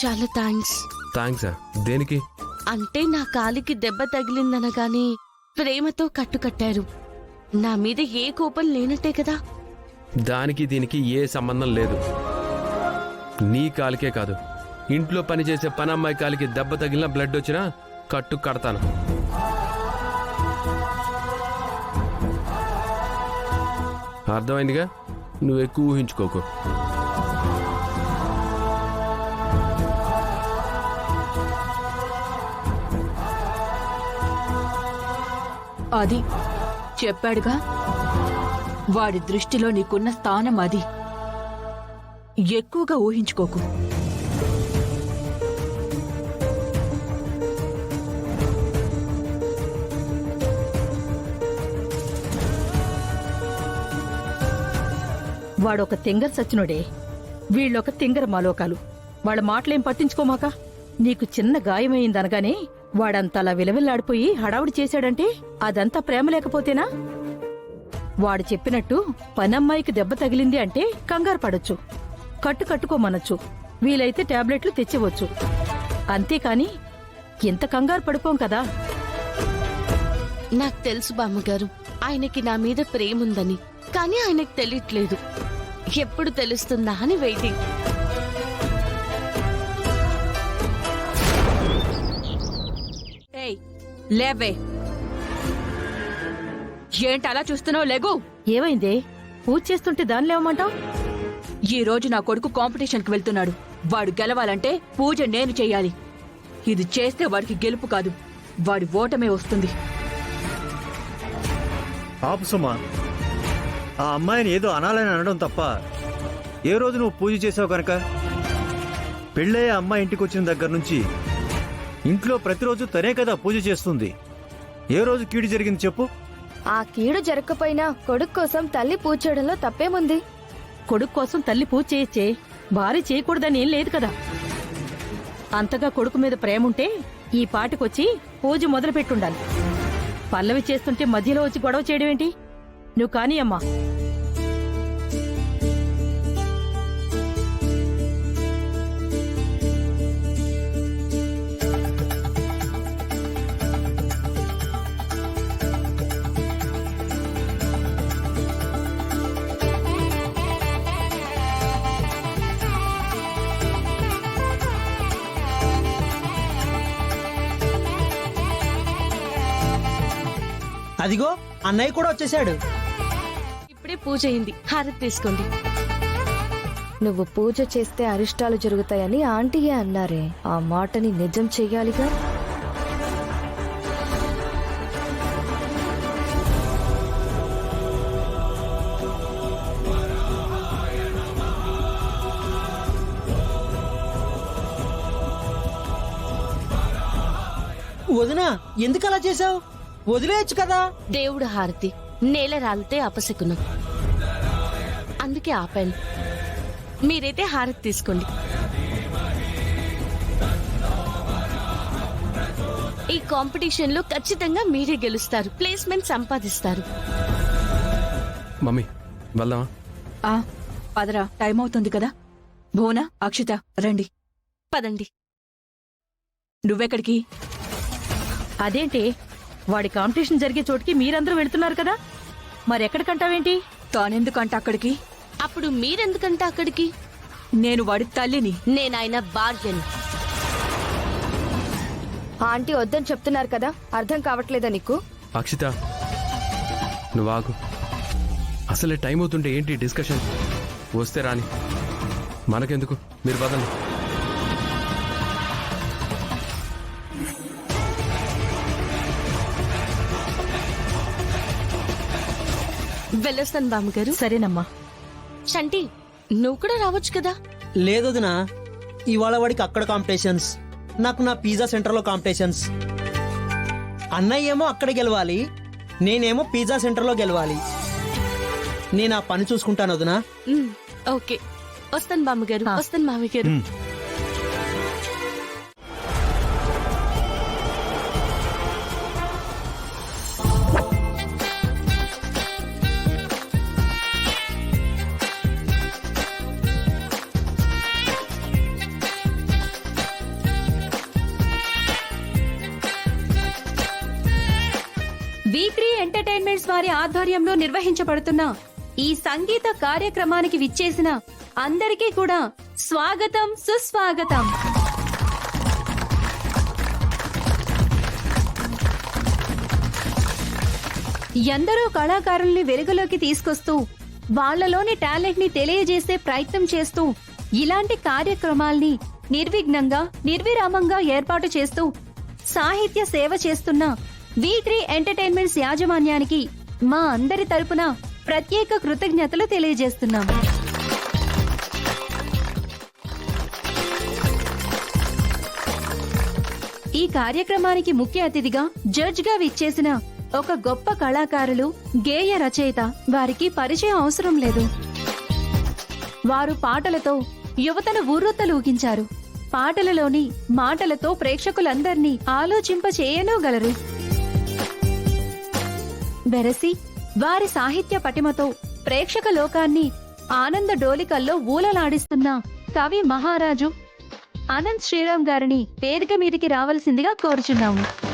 చాలా థ్యాంక్స్. థ్యాంక్సా? దేనికి? అంటే నా కాలికి దెబ్బ తగిలిందనగాని ప్రేమతో కట్టుకట్టారు. నా మీద ఏ కోపం లేనట్టే కదా? దానికి దీనికి ఏ సంబంధం లేదు. నీ కాలికే కాదు, ఇంట్లో పనిచేసే పనమ్మాయి కాలికి దెబ్బ తగిలినా బ్లడ్ వచ్చినా కట్టు కడతాను. అర్థమైందిగా? నువ్వు ఎక్కువ ఊహించుకోకు. అది చెప్పాడుగా, వాడి దృష్టిలో నీకున్న స్థానం అది. ఎక్కువగా ఊహించుకోకు. వాడొక తింగర్ సచ్చినోడే, వీళ్ళొక తింగర మాలోకాలు. వాళ్ళ మాటలేం పట్టించుకోమాక. నీకు చిన్న గాయమైందనగానే వాడంతలా విలవిల్లాడిపోయి హడావుడి చేశాడంటే అదంతా ప్రేమ లేకపోతేనా? వాడు చెప్పినట్టు పనమ్మాయికి దెబ్బ తగిలింది అంటే కంగారు పడొచ్చు, కట్టుకోమనొచ్చు, వీలైతే టాబ్లెట్లు తెచ్చివచ్చు. అంతేకాని ఇంత కంగారు పడిపోం కదా. నాకు తెలుసు బామ్మగారు, ఆయనకి నా మీద ప్రేముందని. కానీ ఆయనకు తెలియట్లేదు. ఎప్పుడు తెలుస్తుందా అని వెయిటింగ్. లేవే, ఏంటి అలా చూస్తున్నావు? లేగు. ఏమైందే? పూజ చేస్తుంటే దాని లేవమంటావు? ఈ రోజు నా కొడుకు కాంపిటీషన్కి వెళ్తున్నాడు. వాడు గెలవాలంటే పూజ నేను చెయ్యాలి. ఇది చేస్తే వాడికి గెలుపు కాదు, వాడి ఓటమే వస్తుంది. ఆపు సుమా, ఆ అమ్మాయిని ఏదో అనాలని అనడం తప్ప ఏ రోజు నువ్వు పూజ చేసావు కనుక? పెళ్ళయ్యే అమ్మాయి ఇంటికి వచ్చిన దగ్గర నుంచి ఇంట్లో ప్రతిరోజు తనే కదా పూజ చేస్తుంది. ఏ రోజు కీడు జరిగింది చెప్పు? ఆ కీడు జరగకపోయినా కొడుకు కోసం తల్లి పూజ చేయడంలో తప్పేముంది? కొడుకు కోసం తల్లి పూజ చేయొచ్చే, భార్య చేయకూడదని ఏం లేదు కదా. అంతగా కొడుకు మీద ప్రేముంటే ఈ పాటికొచ్చి పూజ మొదలు పెట్టుండాలి. పల్లవి చేస్తుంటే మధ్యలో వచ్చి గొడవ చేయడం ఏంటి? నువ్వు కానీ అమ్మా. అదిగో అన్నయ్య కూడా వచ్చేసాడు. ఇప్పుడే పూజ అయింది, హారతి తీసుకోండి. నువ్వు పూజ చేస్తే అరిష్టాలు జరుగుతాయని ఆంటీయే అన్నారే, ఆ మాటని నిజం చెయ్యాలిగా. వదినా, ఎందుకలా చేసావు? వదిలేయచ్చు కదా. దేవుడు హారతి నేల రాలితే అపశకునం, అందుకే ఆపాను. మీరైతే హారతి తీసుకోండి. ఈ కాంపిటీషన్ లో ఖచ్చితంగా మీరే గెలుస్తారు, ప్లేస్మెంట్ సంపాదిస్తారు. మమ్మీ వెళ్దామా? పదరా, టైం అవుతుంది కదా. భువన, అక్షిత రండి. పదండి. నువ్వెక్కడికి? అదేంటి, వాడి కాంపిటీషన్ జరిగే చోటికి మీరందరూ వెళ్తున్నారు కదా, మరెక్కడికంటావేంటి? తానెందుకంట అక్కడికి? అప్పుడు మీరెందుకంటే అక్కడికి? నేను వాడి తల్లిని. నేనాయన భార్యని. ఆంటీ వద్దని చెప్తున్నారు కదా, అర్థం కావట్లేదా నీకు? అక్షిత నువ్వు ఆగు. అసలే టైం అవుతుంటే ఏంటి డిస్కషన్? వస్తే రాని, మనకెందుకు, మీరు పదండి. వెళ్ళొస్తాను బామ్మగారు. సరేనమ్మా. శంటి, నువ్వు కూడా రావచ్చు కదా. లేదొదినా, ఇవాళ వాడికి అక్కడ కాంపిటీషన్స్, నాకు నా పిజ్జా సెంటర్లో కాంపిటీషన్స్. అన్నయ్య ఏమో అక్కడ గెలవాలి, నేనేమో పిజ్జా సెంటర్లో గెలవాలి. నేను ఆ పని చూసుకుంటాను వదినా. ఓకే, వస్తాను బామ్మగారు. వస్తాను మామయ్య గారు. వారి ఆధ్వర్యంలో నిర్వహించబడుతున్న ఈ సంగీత కార్యక్రమానికి విచ్చేసిన అందరికీ కూడా స్వాగతం, సుస్వాగతం. ఎందరో కళాకారుల్ని వెలుగులోకి తీసుకొస్తూ వాళ్లలోని టాలెంట్ ని తెలియజేసే ప్రయత్నం చేస్తూ ఇలాంటి కార్యక్రమాల్ని నిర్విఘ్నంగా నిర్విరామంగా ఏర్పాటు చేస్తూ సాహిత్య సేవ చేస్తున్న V3 ఎంటర్టైన్మెంట్స్ యాజమాన్యానికి మా అందరి తరపున ప్రత్యేక కృతజ్ఞతలు తెలియజేస్తున్నాం. ఈ కార్యక్రమానికి ముఖ్య అతిథిగా జడ్జ్ గా విచ్చేసిన ఒక గొప్ప కళాకారులు, గేయ రచయిత. వారికి పరిచయం అవసరం లేదు. వారు పాటలతో యువతను ఊరూతలూగించారు. పాటలలోని మాటలతో ప్రేక్షకులందర్నీ ఆలోచింపచేయనూగలరు. వెరసి వారి సాహిత్య పటిమతో ప్రేక్షక లోకాన్ని ఆనంద డోలికల్లో ఊలలాడిస్తున్న కవి మహారాజు అనంత్ శ్రీరామ్ గారిని వేదిక మీదికి రావాల్సిందిగా కోరుచున్నాము.